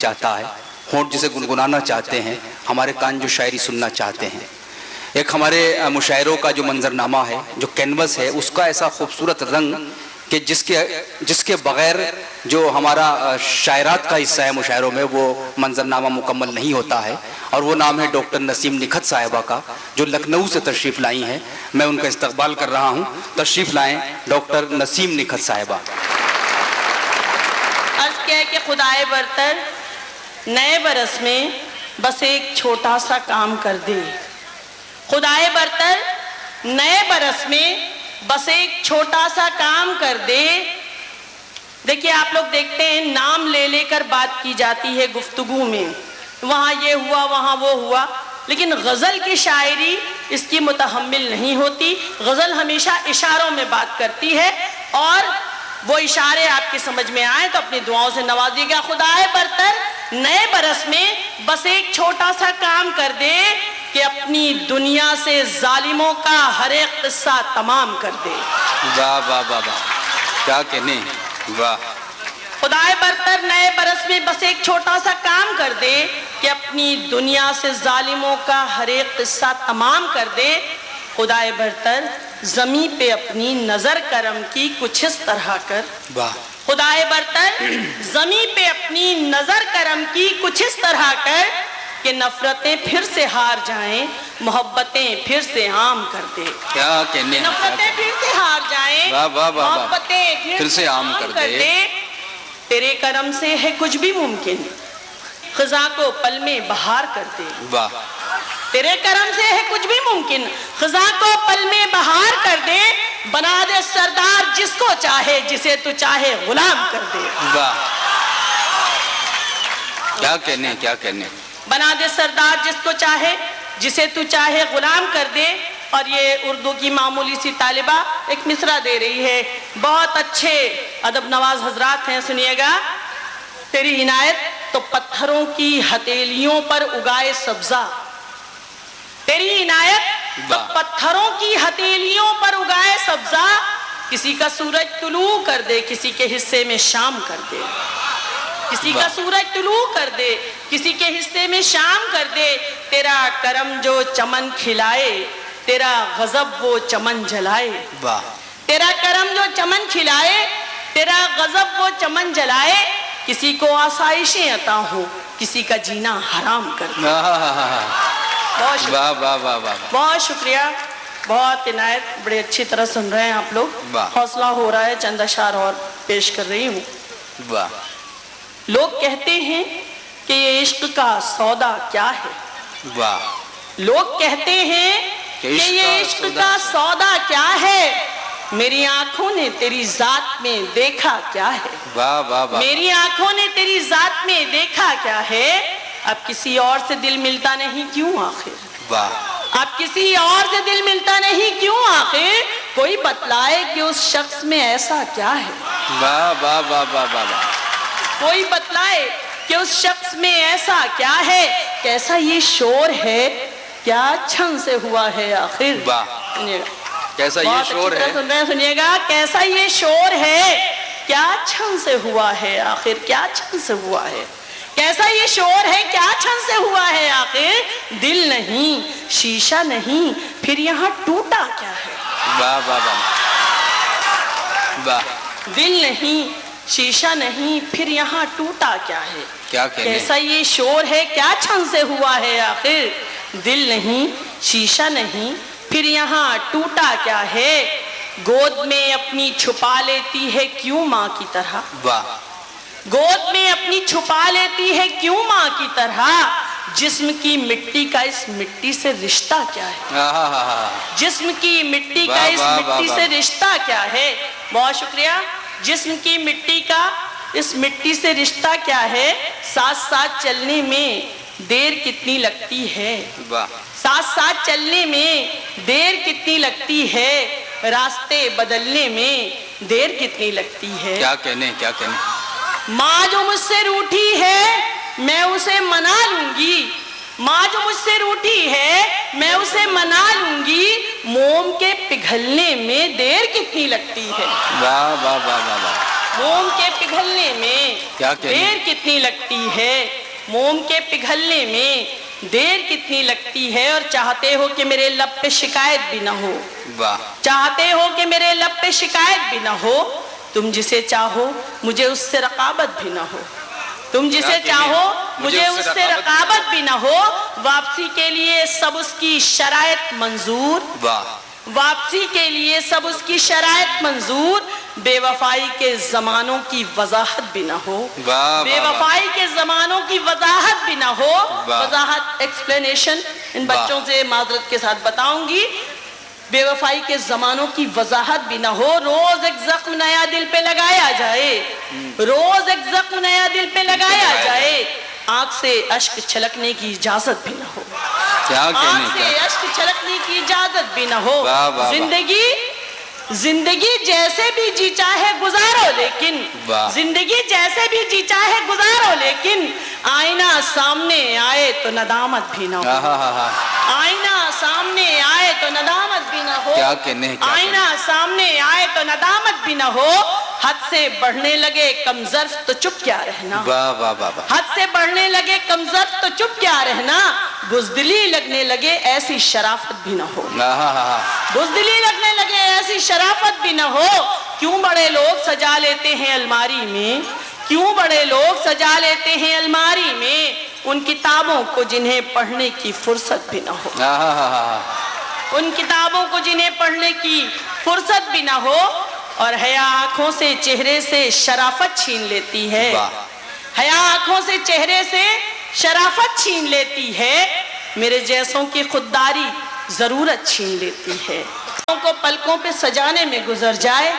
چاہتا ہے، ہونٹ جسے گنگنانا چاہتے ہیں، ہمارے کان جو شاعری سننا چاہتے ہیں۔ ایک ہمارے مشاعروں کا جو منظرنامہ ہے، جو کینوس ہے، اس کا ایسا خوبصورت رنگ کہ جس کے بغیر جو ہمارا شاعرات کا حصہ ہے مشاعروں میں، وہ منظرنامہ مکمل نہیں ہوتا ہے، اور وہ نام ہے ڈاکٹر نسیم نکھت صاحبہ کا، جو لکھنؤ سے تشریف لائی ہیں۔ میں ان کا استقبال کر رہا ہوں، تشریف لائیں ڈاکٹر نسیم نکھت صاحبہ۔ عرض کیا کہ خدائے برتر نئے برس میں بس ایک چھوٹا سا کام کر دے، خدائے برتر نئے برس میں بس ایک چھوٹا سا کام کر دے۔ دیکھیے آپ لوگ دیکھتے ہیں نام لے لے کر بات کی جاتی ہے گفتگو میں، وہاں یہ ہوا وہاں وہ ہوا، لیکن غزل کی شاعری اس کی متحمل نہیں ہوتی۔ غزل ہمیشہ اشاروں میں بات کرتی ہے، اور وہ اشارے آپ کی سمجھ میں آئیں تو اپنی دعاؤں سے نوازیے گا۔ خدائے برتر نئے برس میں بس ایک چھوٹا سا کام کر دے کہ اپنی دنیا سے ظالموں کا ہر ایک قصہ تمام کر دے۔ واہ واہ واہ واہ، کیا کہنے، واہ۔ خدائے برتر نئے برس میں بس ایک چھوٹا سا کام کر دے کہ اپنی دنیا سے ظالموں کا ہر ایک قصہ تمام کر دے۔ خدائے برتر زمین پہ اپنی نظر کرم کی کچھ اس طرح کر، واہ۔ خدائے برتر زمین پہ اپنی نظر کرم کی کچھ اس طرح کر کہ نفرتیں پھر سے ہار جائیں، محبتیں پھر سے عام کر دے۔ کیا کہنے، نفرتیں پھر سے ہار جائیں، واہ واہ واہ، محبتیں پھر سے عام کر دے۔ تیرے کرم سے ہے کچھ بھی ممکن، خزاں کو پل میں بہار کر دے۔ واہ۔ تیرے کرم سے ہے کچھ بھی ممکن، خزاں کو پل میں بہار کر دے۔ بنا دے سردار جس کو چاہے، جسے تو چاہے غلام کر دے۔ واہ، کیا کہنے، کیا کہنے۔ بنا دے سردار جس کو چاہے، جسے تو چاہے غلام کر دے۔ اور یہ اردو کی معمولی سی طالبہ ایک مصرع دے رہی ہے، بہت اچھے ادب نواز حضرات ہیں، سنیے گا۔ تیری عنایت تو پتھروں کی ہتھیلیوں پر اگائے سبزہ، تیری عنایت تو پتھروں کی ہتھیلیوں پر اگائے سبزہ، کسی کا سورج طلوع کر دے، کسی کے حصے میں شام کر دے۔ کسی کا سورج طلوع کر دے، کسی کے حصے میں شام کر دے۔ تیرا کرم جو چمن کھلائے، تیرا غضب وہ چمن جلائے۔ واہ۔ تیرا کرم جو چمن کھلائے، تیرا غضب وہ چمن جلائے۔ کسی کو آسائشیں عطا ہو، کسی کا جینا حرام کر دے۔ بہت شکریہ، واہ واہ واہ واہ، بہت شکریہ، بہت عنایت، بڑے اچھی طرح سن رہے ہیں آپ لوگ۔ حوصلہ ہو رہا ہے، چند اشعار اور پیش کر رہی ہوں۔ واہ۔ لوگ کہتے ہیں کہ یہ عشق کا سودا کیا ہے، واہ۔ لوگ کہتے ہیں کہ یہ عشق کا سودا کیا ہے، میری آنکھوں نے تیری ذات میں دیکھا کیا ہے۔ واہ واہ واہ، میری آنکھوں نے تیری ذات میں دیکھا کیا ہے، اب کسی اور سے دل ملتا نہیں کیوں آخر۔ واہ۔ اب کسی اور سے دل ملتا نہیں کیوں آخر، کوئی بتلائے کہ اس شخص میں ایسا کیا ہے۔ واہ واہ واہ واہ واہ، کوئی بتلائے کہ اس شخص میں ایسا کیا ہے، کیسا یہ شور ہے، کیا چھن سے ہوا ہے آخر۔ واہ، سنیے گا، کیسا یہ شور ہے، سن رہے ہیں، سنیے گا۔ کیسا یہ شور ہے، کیا چھن سے ہوا ہے آخر، کیا چھن سے ہوا ہے۔ کیسا یہ شور ہے، کیا چھن سے ہوا ہے آخر، دل نہیں شیشہ نہیں پھر یہاں ٹوٹا کیا ہے۔ واہ واہ واہ واہ، دل نہیں شیشہ نہیں پھر یہاں ٹوٹا کیا ہے۔ کیا کہنے۔ کیسا یہ شور ہے، کیا چھن سے ہوا ہے آخر، دل نہیں شیشہ نہیں پھر یہاں ٹوٹا کیا ہے۔ گود میں اپنی چھپا لیتی ہے کیوں ماں کی طرح، واہ۔ گود میں اپنی چھپا لیتی ہے کیوں ماں کی طرح، جسم کی مٹی کا اس مٹی سے رشتہ کیا ہے۔ جسم کی مٹی کا اس مٹی سے رشتہ کیا ہے۔ بہت شکریہ۔ جسم کی مٹی کا اس مٹی سے رشتہ کیا ہے، ساتھ ساتھ چلنے میں دیر کتنی لگتی ہے، ساتھ ساتھ چلنے میں دیر کتنی لگتی ہے، راستے بدلنے میں دیر کتنی لگتی ہے۔ کیا کہنے، کیا کہنے۔ ماں جو مجھ سے روٹھی ہے میں اسے منا لوں گی، ماں جو مجھ سے روٹھی ہے میں اسے منا لوں گی، موم کے پگھلنے میں دیر کتنی لگتی ہے۔ واہ واہ واہ واہ واہ، موم کے پگھلنے میں کیا کہنے؟ دیر کتنی لگتی ہے، موم کے پگھلنے میں دیر کتنی لگتی ہے، اور چاہتے ہو کہ میرے لب پہ شکایت بھی نہ ہو، واہ چاہتے ہو کہ میرے لب پہ شکایت بھی نہ ہو، تم جسے چاہو مجھے اس سے رقابت بھی نہ ہو، تم جسے چاہو مجھے اس سے رقابت بھی نہ ہو، واپسی کے لیے سب اس کی شرائط منظور، واہ واپسی کے لیے سب اس کی شرائط منظور، بے وفائی کے زمانوں کی وضاحت بھی نہ ہو، واہ بے وفائی کے زمانوں کی وضاحت بھی نہ ہو، واہ وضاحت ایکسپلینیشن ان بچوں سے معذرت کے ساتھ بتاؤں گی، بے وفائی کے زمانوں کی وضاحت بھی نہ ہو، روز ایک زخم نیا دل پہ لگایا جائے، روز ایک زخم نیا دل پہ لگایا جائے، آنکھ سے اشک چھلکنے کی اجازت بھی نہ ہو، کیا آنکھ کہنے سے کا اشک چھلکنے کی اجازت بھی نہ ہو، واہ واہ زندگی جیسے بھی جی چاہے گزارو، لیکن واہ زندگی جیسے بھی جی چاہے گزارو، لیکن آئینہ سامنے آئے تو ندامت بھی نہ ہو، آئینہ سامنے آئے تو ندامت بھی نہ ہو، کیا کہنے آئینہ سامنے آئے تو ندامت بھی نہ ہو، حد سے بڑھنے لگے کم ظرف تو چپ کیا رہنا، واہ واہ واہ حد سے بڑھنے لگے کم ظرف تو چپ کیا رہنا، بزدلی لگنے لگے ایسی شرافت بھی نہ ہو، بزدلی لگنے لگے ایسی شرافت بھی نہ ہو، کیوں بڑے لوگ سجا لیتے ہیں الماری میں، کیوں بڑے لوگ سجا لیتے ہیں الماری میں ان کتابوں کو جنہیں پڑھنے کی فرصت بھی نہ ہو، ان کتابوں کو جنہیں پڑھنے کی فرصت بھی نہ ہو، اور حیا آنکھوں سے چہرے سے شرافت چھین لیتی ہے، حیا آنکھوں سے چہرے سے شرافت چھین لیتی ہے، میرے جیسوں کی خودداری ضرورت چھین لیتی ہے، کو پلکوں پہ سجانے میں گزر جائے،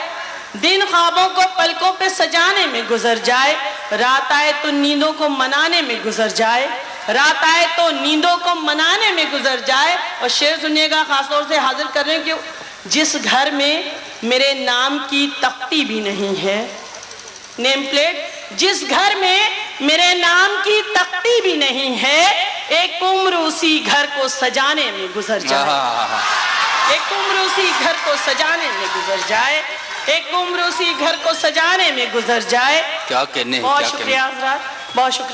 دن خوابوں کو پلکوں پہ سجانے میں گزر جائے، رات آئے تو نیندوں کو منانے میں گزر جائے، رات آئے تو نیندوں کو منانے میں گزر جائے، اور شعر سنیے گا خاص طور سے حاضر کر رہے ہیں کہ جس گھر میں میرے نام کی تختی بھی نہیں ہے، نیم پلیٹ، جس گھر میں میرے نام کی تختی بھی نہیں ہے، ایک عمر اسی گھر کو سجانے میں گزر جائے، ایک عمر اسی گھر کو سجانے میں گزر جائے، ایک عمر اسی گھر کو سجانے میں گزر جائے، کیا کہنے بہت شکریہ حضرات، بہت شکریہ۔